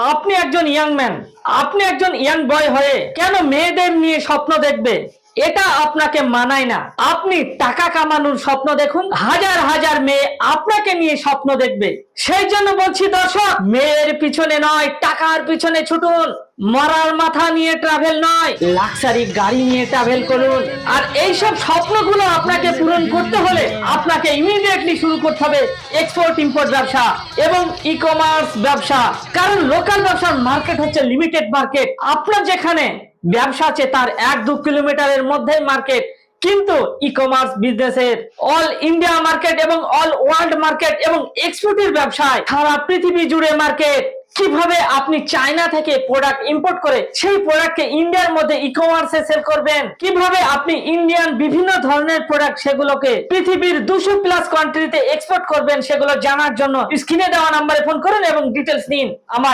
আপনি একজন young man, আপনি একজন ইয়াং বয় হয়ে কেন মেয়েদের নিয়ে স্বপ্ন দেখবে? এটা আপনাকে মানায় না। আপনি টাকা কামানোর স্বপ্ন দেখুন, হাজার হাজার মেয়ে আপনাকে নিয়ে স্বপ্ন দেখবে। সেই জন্য বলছি দর্শক, মেয়ের পিছনে নয় টাকার পিছনে ছুটুন। মরার মাথা নিয়ে ট্রাভেল নয়, লাক্সারি গাড়ি নিয়ে ট্রাভেল করুন। আর এইসব স্বপ্নগুলো আপনাকে পূরণ করতে হলে আপনাকে ইমিডিয়েটলি শুরু করতে হবে এক্সপোর্ট ইম্পোর্ট ব্যবসা এবং ই কমার্স ব্যবসা। কারণ লোকাল ব্যবসার মার্কেট হচ্ছে লিমিটেড মার্কেট। আপনার যেখানে ব্যবসা আছে তার 1-2 কিলোমিটারের মধ্যেই মার্কেট, কিন্তু ই কমার্স বিজনেসের অল ইন্ডিয়া মার্কেট এবং অল ওয়ার্ল্ড মার্কেট এবং এক্সপোর্টের ব্যবসায় সারা পৃথিবী জুড়ে মার্কেট। কিভাবে আপনি চায়না থেকে প্রোডাক্ট ইম্পোর্ট করে সেই প্রোডাক্টকে ইন্ডিয়ার মধ্যে ই কমার্সে সেল করবেন, কিভাবে আপনি ইন্ডিয়ান বিভিন্ন ধরনের প্রোডাক্ট সেগুলোকে পৃথিবীর 200+ কান্ট্রিতে এক্সপোর্ট করবেন, সেগুলো জানার জন্য স্ক্রিনে দেওয়া নম্বরে ফোন করুন এবং ডিটেলস নিন। আমার